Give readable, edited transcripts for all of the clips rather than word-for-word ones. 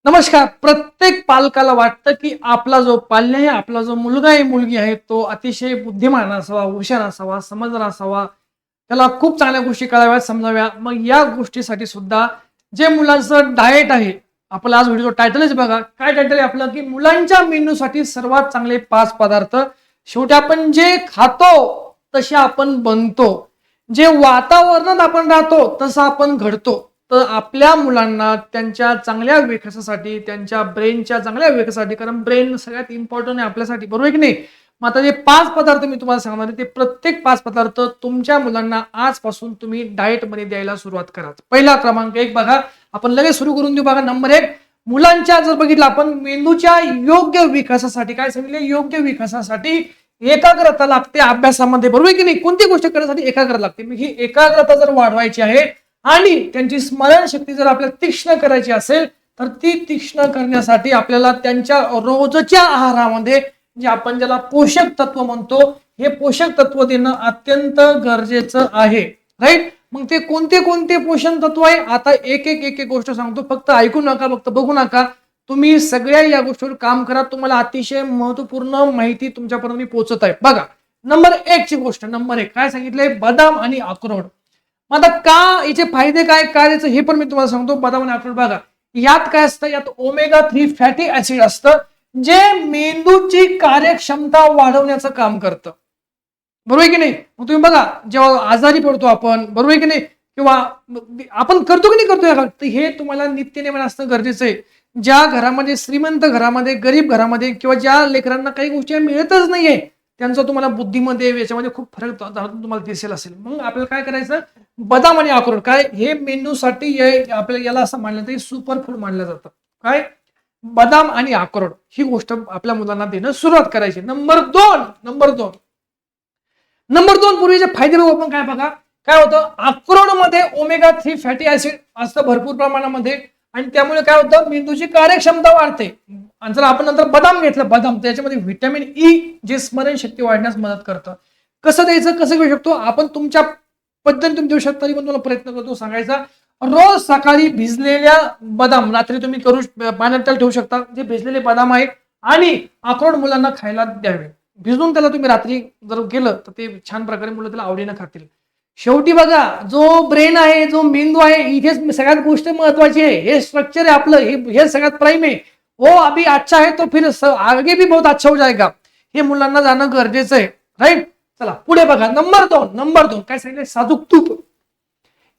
नमस्कार. प्रत्येक पालकाला वाटतं की आपला जो पाल्य आहे, आपला जो मुलगा आहे, मुलगी आहे, तो अतिशय बुद्धिमान असावा, हुशार असावा, समजदार असावा. त्याला खूप चांगल्या गोष्टी कळाव्यात, समजाव्या. मग या गोष्टीसाठी सुद्धा जे मुलांचं डाएट आहे, आपलं आज व्हिडिओ टायटलच बघा. काय टायटल आहे आपलं? की मुलांच्या मेनूसाठी सर्वात चांगले 5 पदार्थ. शेवटी आपण जे खातो तसे आपण बनतो. जे वातावरणात आपण राहतो तसं आपण घडतो. तर आपल्या मुलांना त्यांच्या चांगल्या विकासासाठी, त्यांच्या ब्रेनच्या चांगल्या विकासासाठी, कारण ब्रेन सगळ्यात इम्पॉर्टंट आहे आपल्यासाठी, बरोबर आहे की नाही? मग आता जे 5 पदार्थ मी तुम्हाला सांगणार आहे, ते प्रत्येक 5 पदार्थ तुमच्या मुलांना आजपासून तुम्ही डाएटमध्ये द्यायला सुरुवात करा. पहिला क्रमांक 1 बघा, आपण लगेच सुरू करून देऊ बघा. नंबर 1, मुलांच्या जर बघितलं आपण मेंदूच्या योग्य विकासासाठी, काय सांगितले? योग्य विकासासाठी एकाग्रता लागते अभ्यासामध्ये, बरोबर आहे की नाही? कोणती गोष्ट करण्यासाठी एकाग्रता लागते. मग ही एकाग्रता जर वाढवायची आहे आणि त्यांची स्मरणशक्ती जर आपल्याला तीक्ष्ण करायची असेल, तर ती तीक्ष्ण करण्यासाठी आपल्याला त्यांच्या रोजच्या आहारामध्ये जे आपण ज्याला पोषक तत्व म्हणतो, हे पोषक तत्व देणं अत्यंत गरजेचं आहे. राईट? मग ते कोणते कोणते पोषक तत्व आहे? आता एक एक गोष्ट सांगतो. फक्त ऐकू नका, फक्त बघू नका. तुम्ही सगळ्या या गोष्टीवर काम करा. तुम्हाला अतिशय महत्वपूर्ण माहिती तुमच्यापर्यंत मी पोहोचत आहे. बघा, नंबर 1 ची गोष्ट. नंबर 1 काय सांगितलंय? बदाम आणि अक्रोड. मग आता का याचे फायदे काय काय याचं हे पण मी तुम्हाला सांगतो. बदाम आणि अक्रोड बघा, यात काय असतं? यात ओमेगा 3 फॅटी ऍसिड असतं, जे मेंदूची कार्यक्षमता वाढवण्याचं काम करतं, बरोबर आहे की नाही? मग तुम्ही बघा, जेव्हा आजारी पडतो आपण, बरोबर आहे की नाही, किंवा आपण करतो की नाही करतो, तर हे तुम्हाला नित्यनेमान असणं गरजेचं आहे. ज्या घरामध्ये श्रीमंत घरामध्ये, गरीब घरामध्ये, किंवा ज्या लेकरांना काही गोष्टी मिळतच नाहीये, त्यांचा तुम्हाला बुद्धीमध्ये याच्यामध्ये खूप फरक तुम्हाला दिसेल असेल. मग आपल्याला काय करायचं? बदाम आणि अक्रोड काय हे मेंदूसाठी आपल्याला याला असं मानलं जातं, सुपर फूड मानलं जातं. काय? बदाम आणि अक्रोड ही गोष्ट आपल्या मुलांना देणं सुरुवात करायची. नंबर दोन पूर्वीचे फायदे बघू आपण. काय बघा, काय होतं? अक्रोड मध्ये ओमेगा 3 फॅटी ऍसिड असतं भरपूर प्रमाणामध्ये, आणि त्यामुळे काय होतं? मेंदूची कार्यक्षमता वाढते. आणि जर आपण नंतर बदाम घेतलं, बदाम त्याच्यामध्ये व्हिटॅमिन ई, जे स्मरणशक्ती वाढण्यास मदत करतं. कसं द्यायचं, कसं घेऊ शकतो आपण? तुमच्या पद्धतीने तुम्ही देऊ शकता, तरी पण तुम्हाला प्रयत्न करतो सांगायचा. रोज सकाळी भिजलेल्या बदाम, रात्री तुम्ही पाण्यात ठेवू शकता, जे भिजलेले बदाम आहे, आणि अक्रोड मुलांना खायला द्यावे. भिजवून त्याला तुम्ही रात्री जर केलं तर ते छान प्रकारे मुलं त्याला आवडीनं खातील. शेवटी बघा, जो ब्रेन आहे, जो मेंदू आहे, इथेच सगळ्यात गोष्ट महत्वाची आहे. हे स्ट्रक्चर आहे आपलं, हे सगळ्यात प्राईम आहे. वो अभी अच्छा है तो फिर आगे भी बहुत अच्छा हो जाएगा. हे मुलांना जाणं गरजेचं आहे. राईट? चला पुढे बघा. नंबर दोन काय सांगितलं? साजूक तूप.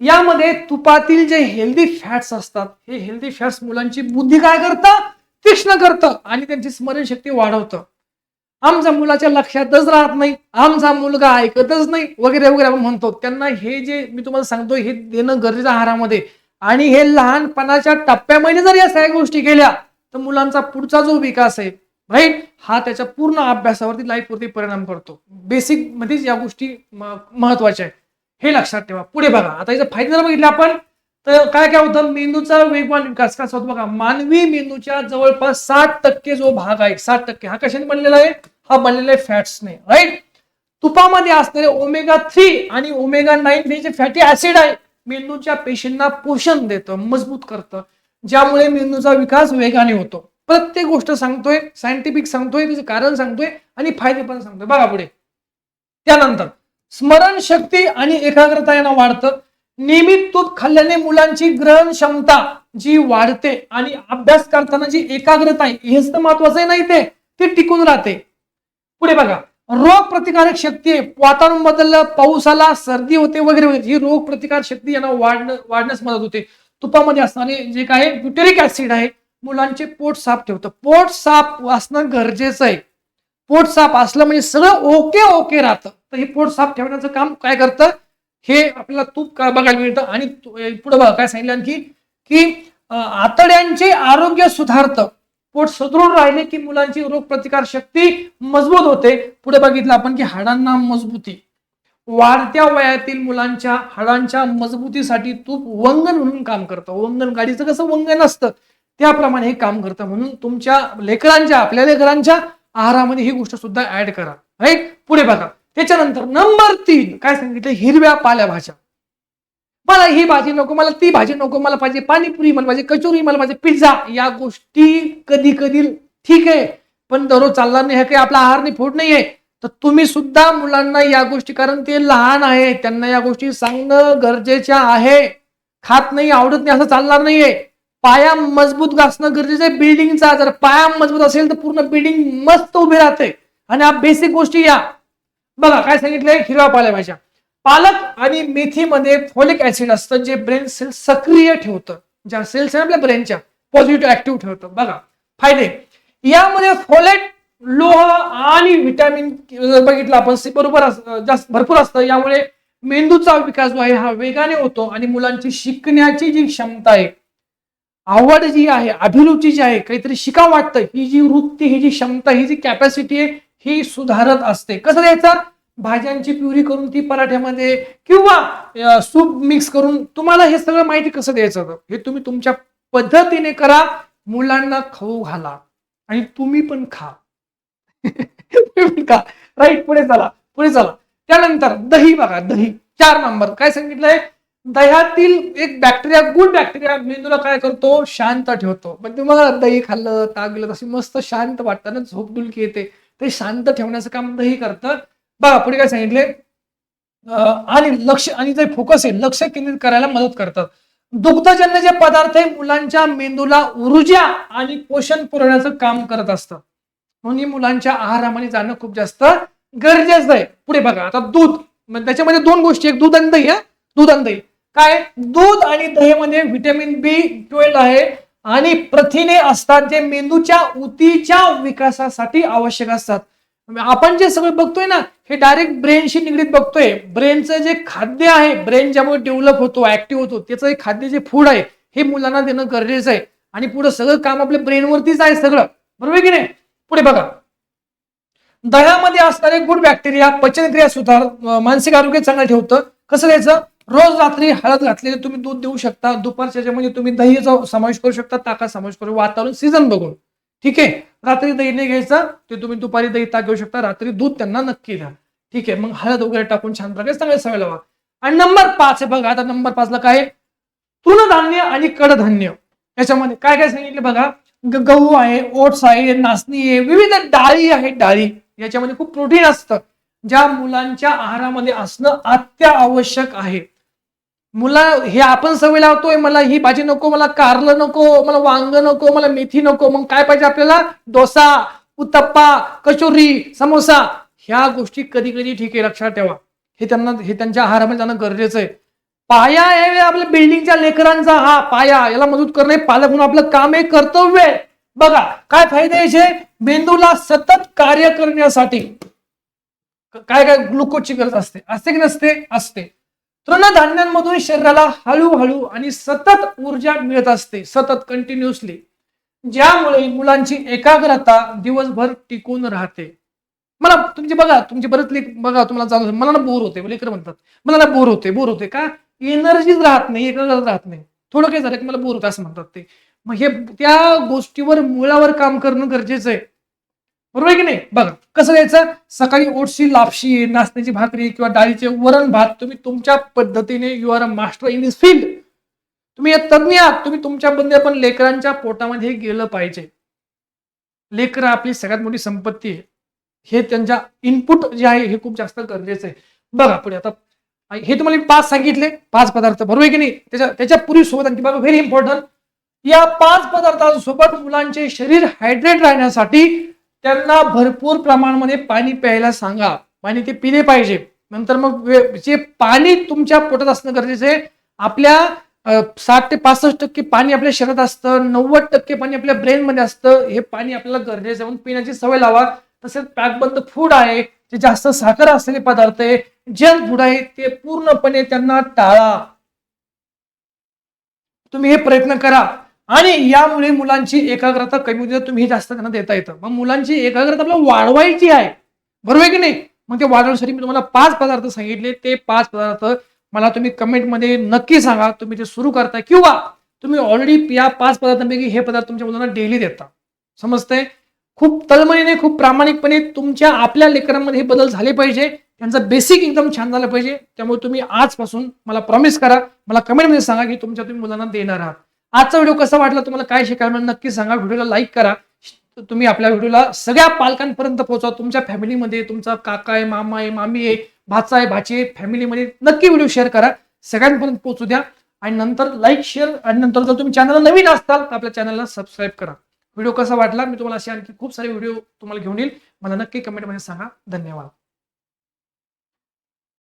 यामध्ये तुपातील जे हेल्दी फॅट्स असतात, हे हेल्दी फॅट्स मुलांची बुद्धी काय करतं? तीक्ष्ण करतं आणि त्यांची स्मरणशक्ती वाढवतं. आमच्या मुलाच्या लक्षातच राहत नाही, आमचा मुलगा ऐकतच नाही, वगैरे वगैरे आपण म्हणतो. त्यांना हे जे मी तुम्हाला सांगतो, हे देणं गरजेचं आहारामध्ये. आणि हे लहानपणाच्या टप्प्यामध्ये जर या सगळ्या गोष्टी केल्या, तर मुलांचा पुढचा जो विकास आहे, राईट, हा त्याच्या पूर्ण अभ्यासावरती, लाईफवरती परिणाम करतो. बेसिक मध्येच या गोष्टी महत्वाच्या आहेत, हे लक्षात ठेवा. पुढे बघा, आता याचा फायदा जर बघितला आपण, तर काय काय होतं? मेंदूचा वेगवान विकास कसा होतो बघा. मानवी मेंदूच्या जवळपास 60% जो भाग आहे, 60% हा कशाने बनलेला आहे? हा बनलेला आहे फॅट्सने. राईट? तुपामध्ये असणारे ओमेगा 3 आणि ओमेगा 9 हे जे फॅटी ऍसिड आहे, मेंदूच्या पेशींना पोषण देतं, मजबूत करतं, ज्यामुळे मेंदूचा विकास वेगाने होतो. प्रत्येक गोष्ट सांगतोय, सायंटिफिक सांगतोय, त्याचे कारण सांगतोय, आणि फायदे पण सांगतोय. बघा पुढे. त्यानंतर स्मरणशक्ती आणि एकाग्रता यांना वाढतं. नियमित तूप खाल्ल्याने मुलांची ग्रहण क्षमता जी वाढते, आणि अभ्यास करताना जी एकाग्रता आहे, हेच तर महत्वाचं आहे, नाही ते टिकून राहते. पुढे बघा. रोग प्रतिकारक शक्ती आहे. वातावरण बदललं, पाऊस आला, सर्दी होते, वगैरे वगैरे, ही रोग प्रतिकार शक्ती यांना वाढण्यास मदत होते. तुपामध्ये असणारे जे काय ब्युटेरिक ऍसिड आहे, मुलांचे पोट साफ ठेवतं. पोट साफ असणं गरजेचं आहे. पोट साफ असलं म्हणजे सगळं ओके राहतं. तर हे पोट साफ ठेवण्याचं काम काय करतं? हे आपल्याला तूप बघायला मिळतं. आणि पुढे बघा काय सांगितलं आणखी, की आतड्यांचे आरोग्य सुधारतं. पोट सुदृढ राहिले की मुलांची रोगप्रतिकार शक्ती मजबूत होते. पुढे बघितलं आपण की हाडांना मजबूती. वाढत्या वयातील मुलांच्या हाडांच्या मजबूतीसाठी तूप वंगण म्हणून काम करतं. वंगण, गाडीचं कसं वंगण असतं, त्याप्रमाणे हे काम करतं. म्हणून तुमच्या लेकरांच्या, आपल्या लेकरांच्या आहारामध्ये ही गोष्ट सुद्धा ऍड करा. राईट? पुढे बघा. त्याच्यानंतर नंबर 3 काय सांगितलं? हिरव्या पालेभाज्या. मला ही भाजी नको, मला ती भाजी नको, मला पाहिजे पाणीपुरी, मला पाहिजे कचोरी, मला पाहिजे पिझ्झा. या गोष्टी कधी कधी ठीक आहे, पण दररोज चालणार नाही. हे काही आपला आहार नाही, फूड नाहीये. तर तुम्ही सुद्धा मुलांना या गोष्टी, कारण ते लहान आहे, त्यांना या गोष्टी सांगणं गरजेचं आहे. खात नाही, आवडत नाही असं चालणार नाहीये. पाया मजबूत असणं गरजेचं आहे बिल्डिंगचा. जर पाया मजबूत असेल तर पूर्ण बिल्डिंग मस्त उभी राहते. आणि बेसिक गोष्टी या बघा काय सांगितलंय, हिरवा पालेभाज्या. पालक आणि मेथीमध्ये फॉलिक ऍसिड असतं, जे ब्रेन सेल सक्रिय ठेवतं, ज्या सेल्स आपल्या ब्रेनच्या पॉझिटिव्ह ऍक्टिव्ह ठेवतं. बघा फायदे, यामध्ये फोलेट, लोह आणि व्हिटॅमिन बघितलं आपण बरोबर जास्त भरपूर असतं. यामुळे मेंदूचा विकास जो आहे हा वेगाने होतो आणि मुलांची शिकण्याची जी क्षमता आहे, आवड जी आहे, अभिरुची जी आहे, काहीतरी शिकावं वाटतं, ही जी वृत्ती, ही जी क्षमता, ही जी कॅपॅसिटी आहे, ही सुधारत असते. कसं द्यायचं, भाज्यांची प्युरी करून ती पराठ्यामध्ये किंवा सूप मिक्स करून. तुम्हाला हे सगळं माहिती कसं द्यायचं, हे तुम्ही तुमच्या पद्धतीने करा, मुलांना खाऊ घाला आणि तुम्ही पण खा. राईट, पुढे चला, पुढे चला. त्यानंतर दही बघा, दही 4 नंबर काय सांगितलंय, दह्यातील एक बॅक्टेरिया, गुड बॅक्टेरिया मेंदूला काय करतो, शांत ठेवतो. पण तुम्हाला दही खाल्लं, ताक तशी मस्त शांत वाटतं ना, झोप डुलकी येते, ते शांत ठेवण्याचं काम दही करतं. बघा पुढे काय सांगितले, आणि लक्ष आणि जे फोकस आहे, लक्ष केंद्रित करायला मदत करतात. दुग्धजन्य जे पदार्थ आहे मुलांच्या मेंदूला ऊर्जा आणि पोषण पुरवण्याचं काम करत असतं. म्हणून मुलांच्या आहारामध्ये जाणं खूप जास्त गरजेचं आहे. पुढे बघा आता दूध, त्याच्यामध्ये 2 गोष्टी, एक दूध आणि दही. दूध आणि दही काय, दूध आणि दहीमध्ये व्हिटॅमिन B12 आहे आणि प्रथिने असतात, जे मेंदूच्या ऊतीच्या विकासासाठी आवश्यक असतात. आपण जे सगळं बघतोय ना, हे डायरेक्ट ब्रेनशी निगडीत बघतोय. ब्रेनचं जे खाद्य आहे, ब्रेन ज्यामुळे डेव्हलप होतो, ऍक्टिव्ह होतो, त्याचं एक खाद्य जे फूड आहे, हे मुलांना देणं गरजेचं आहे. आणि पुढे सगळं काम आपल्या ब्रेनवरतीच आहे सगळं, बरोबर की नाही. पुढे बघा, दह्यामध्ये असणारे गुड बॅक्टेरिया पचनक्रिया सुधार, मानसिक आरोग्य चांगलं ठेवतं. कसं द्यायचं, रोज रात्री हळद घातलेले तुम्ही दूध देऊ शकता. दुपारच्या जेवणामध्ये तुम्ही दहीचा समावेश करू शकता, ताका समावेश करू, वातावरण सीझन बघून. ठीक आहे, रात्री दही नाही घ्यायचं, ते तुम्ही दुपारी दही ताक घेऊ शकता, रात्री दूध त्यांना नक्की द्या. ठीक आहे, मग हळद वगैरे टाकून छान प्रकारे चांगले सवय लावा. आणि नंबर 5 आहे बघा, आता नंबर 5 ला काय, तृणधान्य आणि कडधान्य. याच्यामध्ये काय काय सांगितले बघा, गहू आहे, ओट्स आहे, नाचणी आहे, विविध डाळी आहेत. डाळी याच्यामध्ये खूप प्रोटीन असतं, ज्या मुलांच्या आहारामध्ये असणं अत्यावश्यक आहे. मुला हे आपण सवय लावतोय, मला ही भाजी नको, मला कारलं नको, मला वांग नको, मला मेथी नको. मग काय पाहिजे आपल्याला, डोसा, उत्तप्पा, कचोरी, समोसा. ह्या गोष्टी कधी कधी ठीक आहे, लक्षात ठेवा, हे त्यांच्या आहारामध्ये जाणं गरजेचं आहे. पाया आहे आपल्या बिल्डिंगच्या लेकरांचा, हा पाया, याला मदत करणे पालक म्हणून आपलं काम आहे, कर्तव्य आहे. बघा काय फायदे याचे, मेंदूला सतत कार्य करण्यासाठी काय काय ग्लुकोजची गरज असते, असते की नसते, असते. तृणधान्यांमधून शरीराला हळूहळू आणि सतत ऊर्जा मिळत असते, सतत कंटिन्युअसली, ज्यामुळे मुलांची एकाग्रता दिवसभर टिकून राहते. मला तुमची बघा, तुमची बरेच बघा, तुम्हाला चालू मला ना बोर होते, लेकर म्हणतात मला ना बोर होते का, एनर्जीच राहत नाही, एकाग्रता राहत नाही, थोडं काही झालं की मला बोर होतं असं म्हणतात ते. मग हे त्या गोष्टीवर, मुळावर काम करणं गरजेचं आहे, बरोबर आहे की नाही. बघा कसं द्यायचं, सकाळी ओट्सची लापशी, नाचण्याची भाकरी किंवा डाळीचे वरण भात, तुम्ही तुमच्या पद्धतीने, you are a master in this field, तुम्ही तज्ञ आहात, तुम्ही तुमच्या बंद, पण लेकरांच्या पोटामध्ये गेलं पाहिजे. लेकरं आपली सगळ्यात मोठी संपत्ती आहे, हे त्यांच्या इनपुट जे आहे हे खूप जास्त गरजेचं आहे. बघा पुढे आता, हे तुम्हाला 5 सांगितले, 5 पदार्थ, बरोबर आहे की नाही. त्याच्या पूर्वी सोबत आणखी बघा, व्हेरी इम्पॉर्टंट, या 5 पदार्थांसोबत मुलांचे शरीर हायड्रेट राहण्यासाठी त्यांना भरपूर प्रमाणामध्ये पाणी प्यायला सांगा. पाणी ते पिले पाहिजे. नंतर मग जे पाणी तुमच्या पोटात असणं गरजेचं आहे. आपल्या 60 ते 65% पाणी आपल्या शरीरात असतं, 90% पाणी आपल्या ब्रेन मध्ये असतं. हे पाणी आपल्याला गरजेचं आहे, म्हणून पिण्याची सवय लावा. तसेच पॅकबंद फूड आहे, जे जास्त साखर असलेले पदार्थ आहे, जंक फूड आहे, ते पूर्णपणे त्यांना टाळा. तुम्ही हे प्रयत्न करा आणि यामुळे मुलांची एकाग्रता कमी होते. तुम्ही जास्त त्यांना देता येतं. मग मुलांची एकाग्रता आपल्याला वाढवायची आहे, बरोबर आहे की नाही. मग ते वाढवण्यासाठी मी तुम्हाला 5 पदार्थ सांगितले. ते 5 पदार्थ मला तुम्ही कमेंटमध्ये नक्की सांगा, तुम्ही ते सुरू करताय किंवा तुम्ही ऑलरेडी या 5 पदार्थांपैकी हे पदार्थ तुमच्या मुलांना डेली देता. समजतंय. खूप तळमळीने, खूप प्रामाणिकपणे तुमच्या आपल्या लेकरांमध्ये हे बदल झाले पाहिजे. त्यांचं बेसिक एकदम छान झालं पाहिजे. त्यामुळे तुम्ही आजपासून मला प्रॉमिस करा, मला कमेंटमध्ये सांगा की तुमच्या तुम्ही मुलांना देणार आहात. आजचा व्हिडिओ कसा वाटला, तुम्हाला काय शिकायला मिळालं नक्की सांगा. व्हिडिओला लाईक करा. तुम्ही आपल्या व्हिडिओला सगळ्या पालकांपर्यंत पोहोचवा. तुमच्या फॅमिलीमध्ये तुमचा काका आहे, मामा आहे, मामी आहे, भाचा आहे, भाची आहे, फॅमिलीमध्ये नक्की व्हिडिओ शेअर करा. सगळ्यांपर्यंत पोहोचू द्या. आणि नंतर लाईक शेअर आणि नंतर जर तुम्ही चॅनलला नवीन असताल तर आपल्या चॅनलला सबस्क्राईब करा. व्हिडिओ कसा वाटला, मी तुम्हाला असे आणखी खूप सारे व्हिडिओ तुम्हाला घेऊन येईल. मला नक्की कमेंटमध्ये सांगा. धन्यवाद.